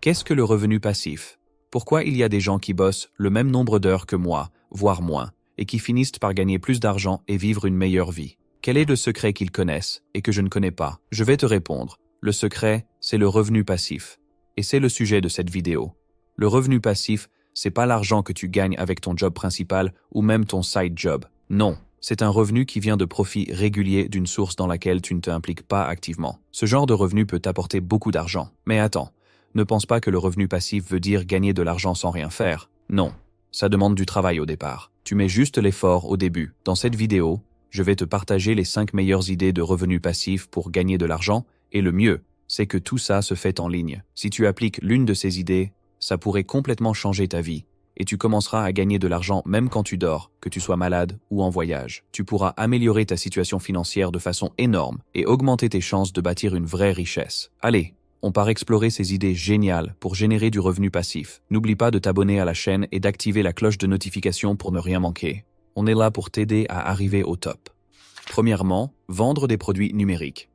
Qu'est-ce que le revenu passif? Pourquoi il y a des gens qui bossent le même nombre d'heures que moi, voire moins, et qui finissent par gagner plus d'argent et vivre une meilleure vie? Quel est le secret qu'ils connaissent et que je ne connais pas? Je vais te répondre. Le secret, c'est le revenu passif. Et c'est le sujet de cette vidéo. Le revenu passif, c'est pas l'argent que tu gagnes avec ton job principal ou même ton side job. Non, c'est un revenu qui vient de profits réguliers d'une source dans laquelle tu ne t'impliques pas activement. Ce genre de revenu peut t'apporter beaucoup d'argent. Mais attends, ne pense pas que le revenu passif veut dire gagner de l'argent sans rien faire. Non, ça demande du travail au départ. Tu mets juste l'effort au début. Dans cette vidéo, je vais te partager les 5 meilleures idées de revenus passifs pour gagner de l'argent, et le mieux, c'est que tout ça se fait en ligne. Si tu appliques l'une de ces idées, ça pourrait complètement changer ta vie, et tu commenceras à gagner de l'argent même quand tu dors, que tu sois malade ou en voyage. Tu pourras améliorer ta situation financière de façon énorme et augmenter tes chances de bâtir une vraie richesse. Allez, on part explorer ces idées géniales pour générer du revenu passif. N'oublie pas de t'abonner à la chaîne et d'activer la cloche de notification pour ne rien manquer. On est là pour t'aider à arriver au top. Premièrement, vendre des produits numériques.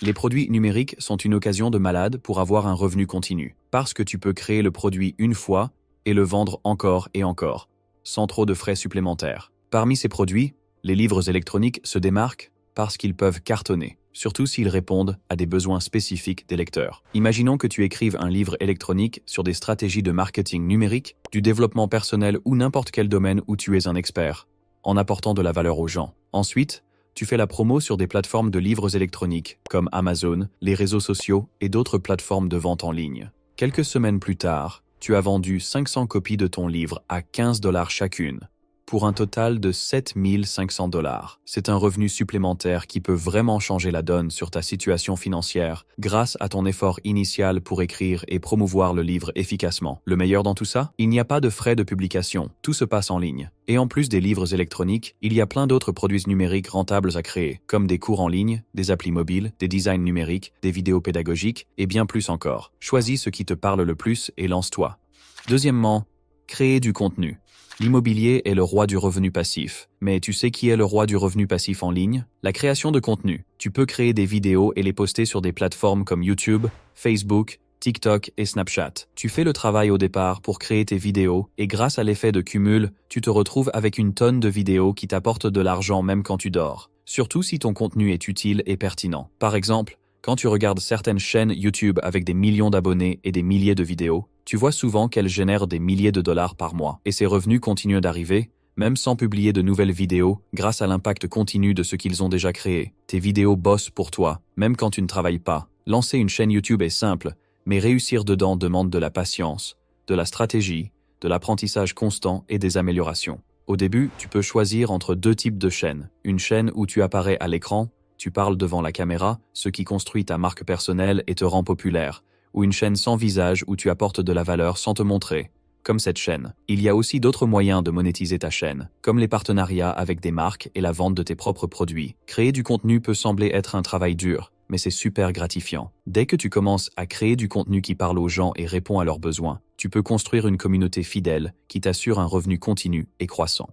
Les produits numériques sont une occasion de malade pour avoir un revenu continu, parce que tu peux créer le produit une fois et le vendre encore et encore, sans trop de frais supplémentaires. Parmi ces produits, les livres électroniques se démarquent parce qu'ils peuvent cartonner, surtout s'ils répondent à des besoins spécifiques des lecteurs. Imaginons que tu écrives un livre électronique sur des stratégies de marketing numérique, du développement personnel ou n'importe quel domaine où tu es un expert, en apportant de la valeur aux gens. Ensuite, tu fais la promo sur des plateformes de livres électroniques comme Amazon, les réseaux sociaux et d'autres plateformes de vente en ligne. Quelques semaines plus tard, tu as vendu 500 copies de ton livre à 15 $ chacune, pour un total de 7 500 $. C'est un revenu supplémentaire qui peut vraiment changer la donne sur ta situation financière grâce à ton effort initial pour écrire et promouvoir le livre efficacement. Le meilleur dans tout ça, il n'y a pas de frais de publication, tout se passe en ligne. Et en plus des livres électroniques, il y a plein d'autres produits numériques rentables à créer, comme des cours en ligne, des applis mobiles, des designs numériques, des vidéos pédagogiques et bien plus encore. Choisis ce qui te parle le plus et lance-toi. Deuxièmement, créer du contenu. L'immobilier est le roi du revenu passif. Mais tu sais qui est le roi du revenu passif en ligne? La création de contenu. Tu peux créer des vidéos et les poster sur des plateformes comme YouTube, Facebook, TikTok et Snapchat. Tu fais le travail au départ pour créer tes vidéos et grâce à l'effet de cumul, tu te retrouves avec une tonne de vidéos qui t'apportent de l'argent même quand tu dors. Surtout si ton contenu est utile et pertinent. Par exemple, quand tu regardes certaines chaînes YouTube avec des millions d'abonnés et des milliers de vidéos, tu vois souvent qu'elles génèrent des milliers de dollars par mois. Et ces revenus continuent d'arriver, même sans publier de nouvelles vidéos, grâce à l'impact continu de ce qu'ils ont déjà créé. Tes vidéos bossent pour toi, même quand tu ne travailles pas. Lancer une chaîne YouTube est simple, mais réussir dedans demande de la patience, de la stratégie, de l'apprentissage constant et des améliorations. Au début, tu peux choisir entre 2 types de chaînes. Une chaîne où tu apparais à l'écran, tu parles devant la caméra, ce qui construit ta marque personnelle et te rend populaire, ou une chaîne sans visage où tu apportes de la valeur sans te montrer, comme cette chaîne. Il y a aussi d'autres moyens de monétiser ta chaîne, comme les partenariats avec des marques et la vente de tes propres produits. Créer du contenu peut sembler être un travail dur, mais c'est super gratifiant. Dès que tu commences à créer du contenu qui parle aux gens et répond à leurs besoins, tu peux construire une communauté fidèle qui t'assure un revenu continu et croissant.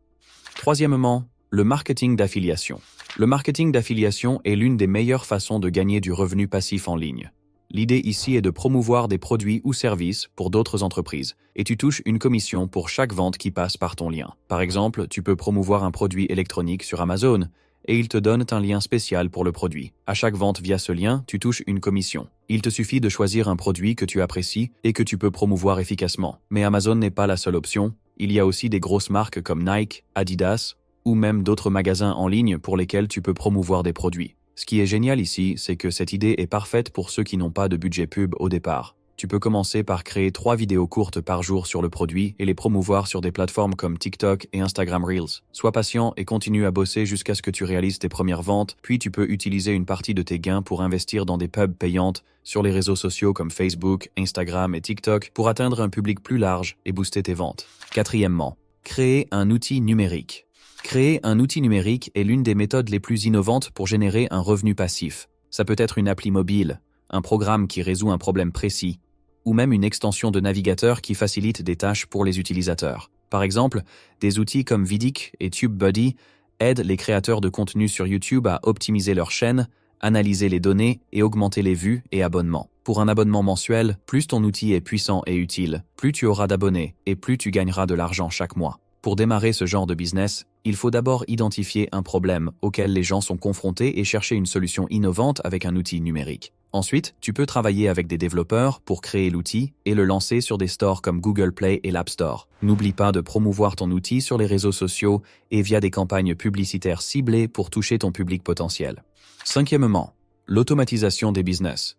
Troisièmement, le marketing d'affiliation. Le marketing d'affiliation est l'une des meilleures façons de gagner du revenu passif en ligne. L'idée ici est de promouvoir des produits ou services pour d'autres entreprises, et tu touches une commission pour chaque vente qui passe par ton lien. Par exemple, tu peux promouvoir un produit électronique sur Amazon, et ils te donnent un lien spécial pour le produit. À chaque vente via ce lien, tu touches une commission. Il te suffit de choisir un produit que tu apprécies et que tu peux promouvoir efficacement. Mais Amazon n'est pas la seule option. Il y a aussi des grosses marques comme Nike, Adidas, ou même d'autres magasins en ligne pour lesquels tu peux promouvoir des produits. Ce qui est génial ici, c'est que cette idée est parfaite pour ceux qui n'ont pas de budget pub au départ. Tu peux commencer par créer 3 vidéos courtes par jour sur le produit et les promouvoir sur des plateformes comme TikTok et Instagram Reels. Sois patient et continue à bosser jusqu'à ce que tu réalises tes premières ventes, puis tu peux utiliser une partie de tes gains pour investir dans des pubs payantes sur les réseaux sociaux comme Facebook, Instagram et TikTok pour atteindre un public plus large et booster tes ventes. Quatrièmement, créer un outil numérique. Créer un outil numérique est l'une des méthodes les plus innovantes pour générer un revenu passif. Ça peut être une appli mobile, un programme qui résout un problème précis, ou même une extension de navigateur qui facilite des tâches pour les utilisateurs. Par exemple, des outils comme Vidiq et TubeBuddy aident les créateurs de contenu sur YouTube à optimiser leur chaîne, analyser les données et augmenter les vues et abonnements. Pour un abonnement mensuel, plus ton outil est puissant et utile, plus tu auras d'abonnés et plus tu gagneras de l'argent chaque mois. Pour démarrer ce genre de business, il faut d'abord identifier un problème auquel les gens sont confrontés et chercher une solution innovante avec un outil numérique. Ensuite, tu peux travailler avec des développeurs pour créer l'outil et le lancer sur des stores comme Google Play et l'App Store. N'oublie pas de promouvoir ton outil sur les réseaux sociaux et via des campagnes publicitaires ciblées pour toucher ton public potentiel. Cinquièmement, l'automatisation des business.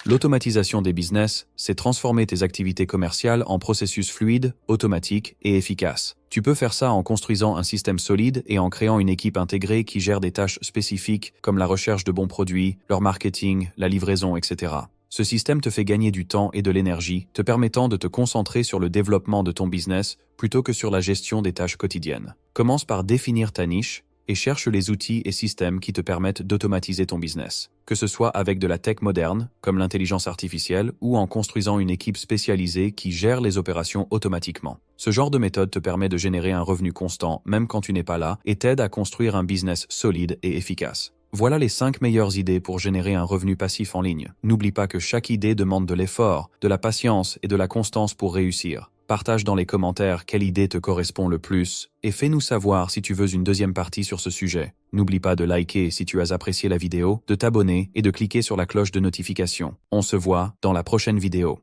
L'automatisation des business, c'est transformer tes activités commerciales en processus fluides, automatiques et efficaces. Tu peux faire ça en construisant un système solide et en créant une équipe intégrée qui gère des tâches spécifiques comme la recherche de bons produits, leur marketing, la livraison, etc. Ce système te fait gagner du temps et de l'énergie, te permettant de te concentrer sur le développement de ton business plutôt que sur la gestion des tâches quotidiennes. Commence par définir ta niche et cherche les outils et systèmes qui te permettent d'automatiser ton business, que ce soit avec de la tech moderne, comme l'intelligence artificielle, ou en construisant une équipe spécialisée qui gère les opérations automatiquement. Ce genre de méthode te permet de générer un revenu constant, même quand tu n'es pas là, et t'aide à construire un business solide et efficace. Voilà les 5 meilleures idées pour générer un revenu passif en ligne. N'oublie pas que chaque idée demande de l'effort, de la patience et de la constance pour réussir. Partage dans les commentaires quelle idée te correspond le plus et fais-nous savoir si tu veux une deuxième partie sur ce sujet. N'oublie pas de liker si tu as apprécié la vidéo, de t'abonner et de cliquer sur la cloche de notification. On se voit dans la prochaine vidéo.